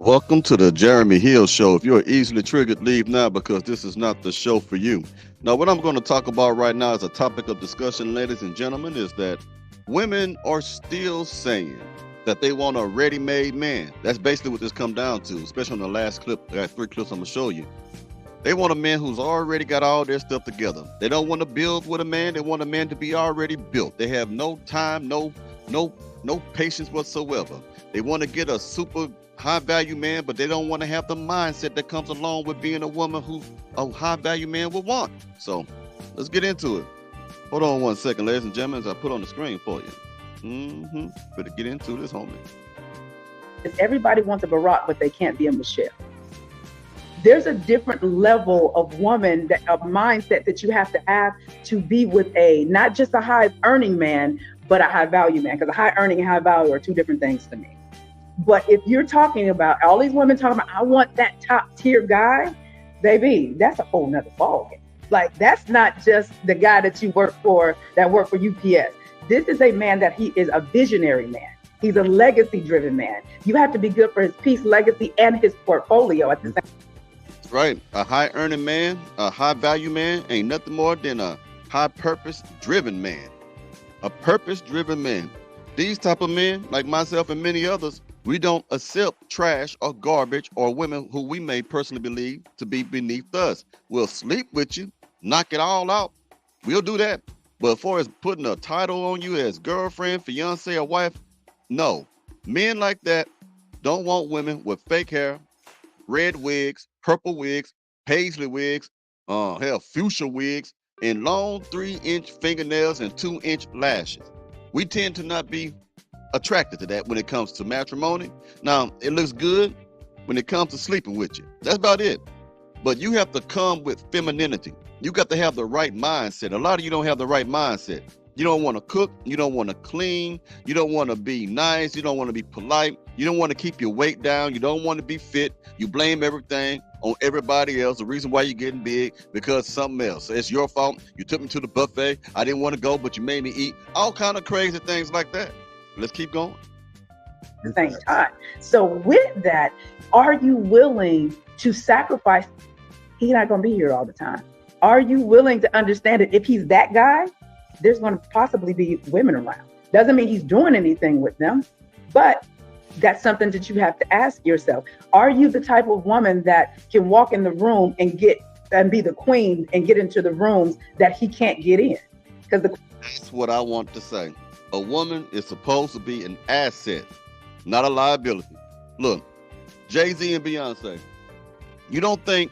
Welcome to the Jeremy Hill Show. If you're easily triggered, leave now because this is not the show for you. Now, what I'm going to talk about right now as a topic of discussion, ladies and gentlemen, is that women are still saying that they want a ready-made man. That's basically what this comes down to, especially on the last clip. I got 3 clips I'm going to show you. They want a man who's already got all their stuff together. They don't want to build with a man. They want a man to be already built. They have no time, no patience whatsoever. They want to get a super high value man, but they don't want to have the mindset that comes along with being a woman who a high value man would want. So let's get into it. Hold on one second, ladies and gentlemen, as I put on the screen for you. Better get into this, homie. Everybody wants a Barack, but they can't be a Michelle. There's a different level of woman, a mindset that you have to be with not just a high earning man, but a high value man. Because a high earning and high value are 2 different things to me. But if you're talking about all these women talking about, I want that top tier guy, baby, that's a whole nother ballgame. Like, that's not just the guy that you work for, that work for UPS. This is a man that he is a visionary man. He's a legacy driven man. You have to be good for his peace, legacy, and his portfolio at the same time. Right. A high earning man, a high value man ain't nothing more than a high purpose driven man. A purpose driven man. These type of men, like myself and many others, we don't accept trash or garbage or women who we may personally believe to be beneath us. We'll sleep with you, knock it all out. We'll do that. But as far as putting a title on you as girlfriend, fiance, or wife, no. Men like that don't want women with fake hair, red wigs, purple wigs, paisley wigs, fuchsia wigs, and long 3-inch fingernails and 2-inch lashes. We tend to not be attracted to that when it comes to matrimony. Now, it looks good when it comes to sleeping with you. That's about it. But you have to come with femininity. You got to have the right mindset. A lot of you don't have the right mindset. You don't want to cook. You don't want to clean. You don't want to be nice. You don't want to be polite. You don't want to keep your weight down. You don't want to be fit. You blame everything on everybody else. The reason why you're getting big, because something else. It's your fault. You took me to the buffet. I didn't want to go, but you made me eat. All kind of crazy things like that. Let's keep going. At the same time. So with that, are you willing to sacrifice? He's not going to be here all the time. Are you willing to understand that if he's that guy, there's going to possibly be women around? Doesn't mean he's doing anything with them, but that's something that you have to ask yourself. Are you the type of woman that can walk in the room and be the queen and get into the rooms that he can't get in? Because that's what I want to say. A woman is supposed to be an asset, not a liability. Look, Jay-Z and Beyonce. You don't think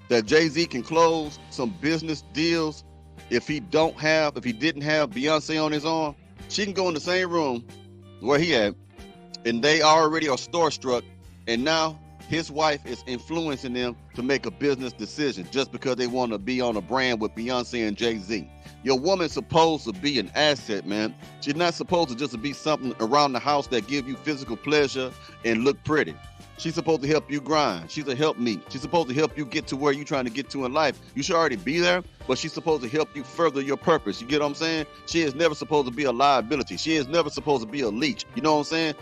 that Jay-Z can close some business deals if he didn't have Beyonce on his arm? She can go in the same room where he at, and they already are starstruck, and now his wife is influencing them to make a business decision just because they want to be on a brand with Beyonce and Jay-Z. Your woman's supposed to be an asset, man. She's not supposed to just be something around the house that give you physical pleasure and look pretty. She's supposed to help you grind. She's a helpmeet. She's supposed to help you get to where you're trying to get to in life. You should already be there, but she's supposed to help you further your purpose. You get what I'm saying? She is never supposed to be a liability. She is never supposed to be a leech. You know what I'm saying?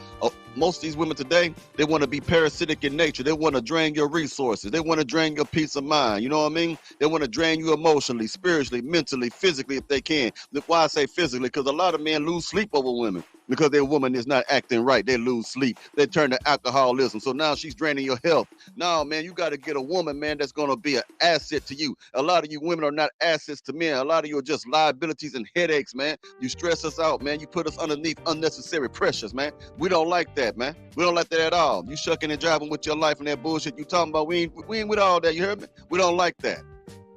Most of these women today, they want to be parasitic in nature. They want to drain your resources. They want to drain your peace of mind. You know what I mean? They want to drain you emotionally, spiritually, mentally, physically, if they can. Why I say physically? Because a lot of men lose sleep over women. Because their woman is not acting right. They lose sleep. They turn to alcoholism. So now she's draining your health. No, man, you got to get a woman, man, that's going to be an asset to you. A lot of you women are not assets to men. A lot of you are just liabilities and headaches, man. You stress us out, man. You put us underneath unnecessary pressures, man. We don't like that, man. We don't like that at all. You shucking and driving with your life and that bullshit you talking about. We ain't with all that. You heard me? We don't like that.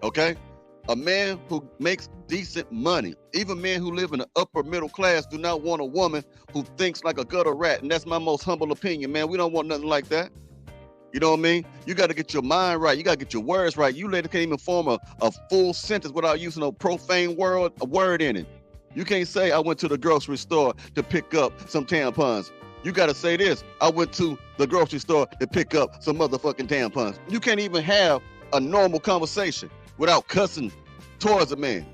Okay? A man who makes decent money, even men who live in the upper middle class, do not want a woman who thinks like a gutter rat. And that's my most humble opinion, man. We don't want nothing like that. You know what I mean? You got to get your mind right. You got to get your words right. You later can't even form a full sentence without using a profane word in it. You can't say, I went to the grocery store to pick up some tampons. You got to say this, I went to the grocery store to pick up some motherfucking tampons. You can't even have a normal conversation without cussing towards a man.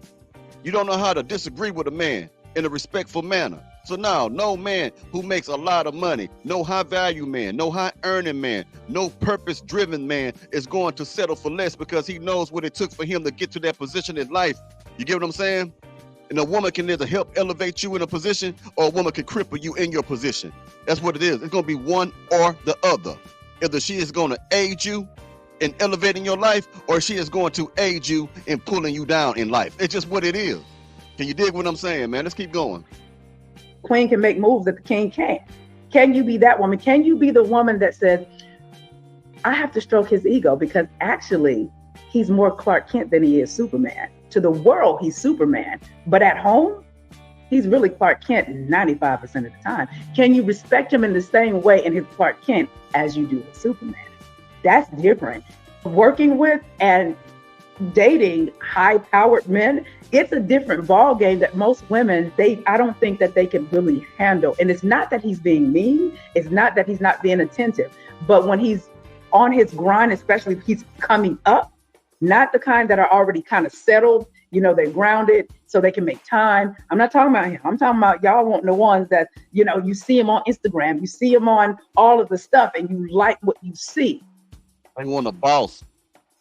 You don't know how to disagree with a man in a respectful manner. So now, no man who makes a lot of money, no high value man, no high earning man, no purpose driven man is going to settle for less because he knows what it took for him to get to that position in life. You get what I'm saying? And a woman can either help elevate you in a position, or a woman can cripple you in your position. That's what it is. It's going to be one or the other. Either she is going to aid you in elevating your life, or she is going to aid you in pulling you down in life. It's just what it is. Can you dig what I'm saying, man? Let's keep going. Queen can make moves that the king can't. Can you be that woman? Can you be the woman that says, I have to stroke his ego because actually he's more Clark Kent than he is Superman. To the world, he's Superman. But at home, he's really Clark Kent 95% of the time. Can you respect him in the same way in his Clark Kent as you do with Superman? That's different. Working with and dating high-powered men, it's a different ball game that most women, I don't think that they can really handle. And it's not that he's being mean. It's not that he's not being attentive. But when he's on his grind, especially if he's coming up, not the kind that are already kind of settled, they're grounded so they can make time. I'm not talking about him. I'm talking about y'all want the ones that, you see him on Instagram, you see him on all of the stuff and you like what you see. I want a boss.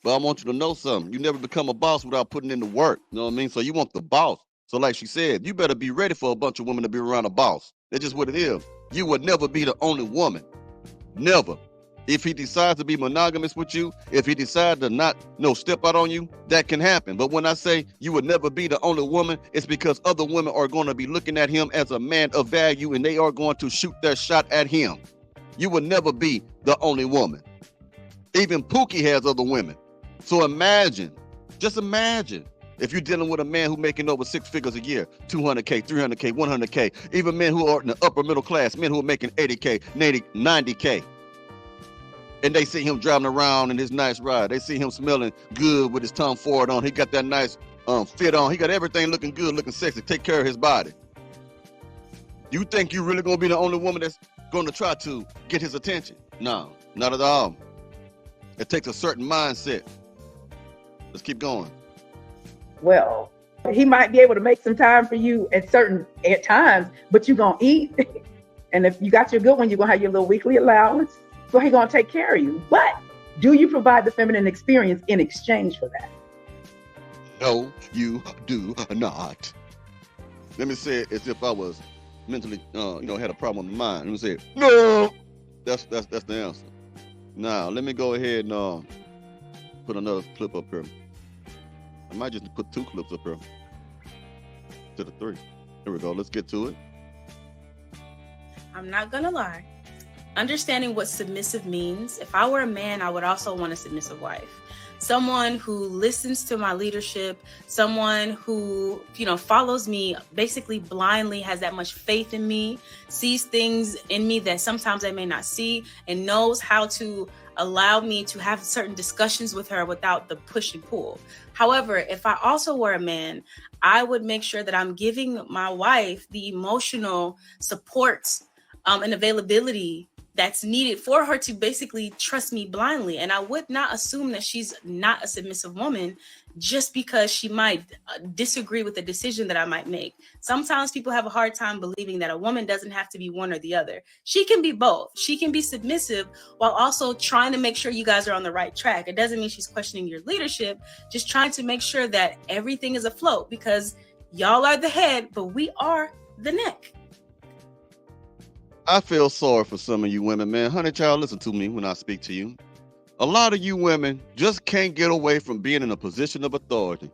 But I want you to know something. You never become a boss without putting in the work. You know what I mean? So you want the boss. So like she said, you better be ready for a bunch of women to be around a boss. That's just what it is. You would never be the only woman. Never. If he decides to be monogamous with you, if he decides to not step out on you, that can happen. But when I say you would never be the only woman, it's because other women are going to be looking at him as a man of value and they are going to shoot their shot at him. You would never be the only woman. Even Pookie has other women. So just imagine if you're dealing with a man who's making over 6 figures a year, 200K, 300K, 100K, even men who are in the upper middle class, men who are making 80K, 90K. And they see him driving around in his nice ride. They see him smelling good with his Tom Ford on. He got that nice fit on. He got everything looking good, looking sexy, take care of his body. You think you really gonna be the only woman that's gonna try to get his attention? No, not at all. It takes a certain mindset. Let's keep going. Well, he might be able to make some time for you at times, but you're going to eat. And if you got your good one, you're going to have your little weekly allowance. So he's going to take care of you. But do you provide the feminine experience in exchange for that? No, you do not. Let me say it as if I was mentally, had a problem with my mind. Let me say it. No. That's the answer. Now, let me go ahead and put another clip up here. I might just put 2 clips up here to the 3. Here we go. Let's get to it. I'm not going to lie. Understanding what submissive means, if I were a man, I would also want a submissive wife. Someone who listens to my leadership, someone who, follows me basically blindly, has that much faith in me, sees things in me that sometimes I may not see, and knows how to allow me to have certain discussions with her without the push and pull. However, if I also were a man, I would make sure that I'm giving my wife the emotional support and availability that's needed for her to basically trust me blindly. And I would not assume that she's not a submissive woman just because she might disagree with the decision that I might make. Sometimes people have a hard time believing that a woman doesn't have to be one or the other. She can be both. She can be submissive while also trying to make sure you guys are on the right track. It doesn't mean she's questioning your leadership, just trying to make sure that everything is afloat, because y'all are the head, but we are the neck. I feel sorry for some of you women, man. Honey child, listen to me when I speak to you. A lot of you women just can't get away from being in a position of authority.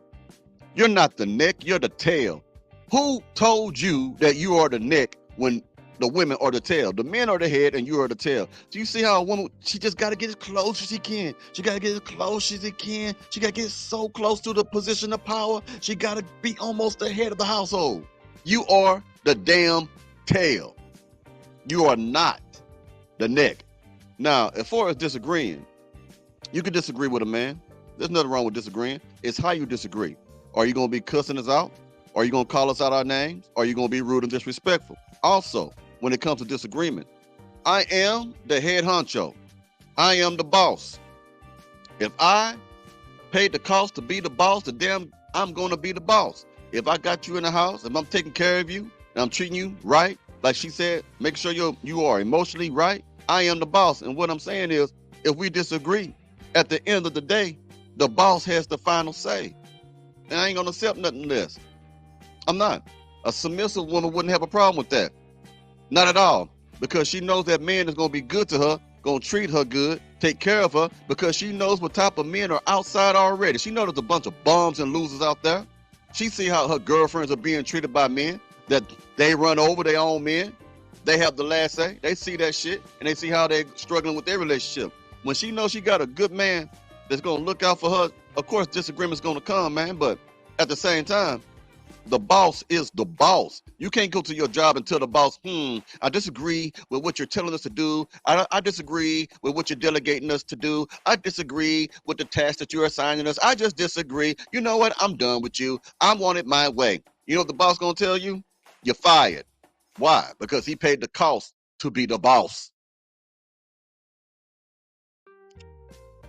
You're not the neck, you're the tail. Who told you that you are the neck when the women are the tail? The men are the head and you are the tail. Do you see how a woman, she just got to get as close as she can. She got to get as close as she can. She got to get so close to the position of power. She got to be almost the head of the household. You are the damn tail. You are not the neck. Now, as far as disagreeing, you can disagree with a man. There's nothing wrong with disagreeing. It's how you disagree. Are you going to be cussing us out? Are you going to call us out our names? Are you going to be rude and disrespectful? Also, when it comes to disagreement, I am the head honcho. I am the boss. If I paid the cost to be the boss, I'm going to be the boss. If I got you in the house, if I'm taking care of you, and I'm treating you right, like she said, make sure you are emotionally right, I am the boss. And what I'm saying is, if we disagree, at the end of the day, the boss has the final say. And I ain't gonna accept nothing less. I'm not. A submissive woman wouldn't have a problem with that. Not at all. Because she knows that man is gonna be good to her, gonna treat her good, take care of her, because she knows what type of men are outside already. She knows there's a bunch of bums and losers out there. She see how her girlfriends are being treated by men, that they run over their own men. They have the last say. They see that shit, and they see how they're struggling with their relationship. When she knows she got a good man that's gonna look out for her, of course disagreement's gonna come, man, but at the same time, the boss is the boss. You can't go to your job and tell the boss, I disagree with what you're telling us to do. I disagree with what you're delegating us to do. I disagree with the task that you're assigning us. I just disagree. You know what? I'm done with you. I want it my way. You know what the boss gonna tell you? You're fired. Why? Because he paid the cost to be the boss.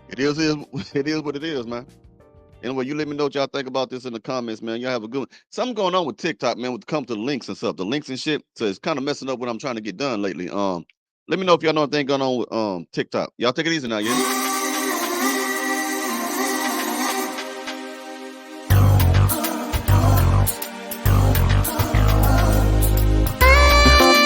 It is what it is, man. Anyway, you let me know what y'all think about this in the comments, man. Y'all have a good one. Something going on with TikTok, man, when it comes to the links and stuff. The links and shit. So it's kind of messing up what I'm trying to get done lately. Let me know if y'all know anything going on with TikTok. Y'all take it easy now, yeah?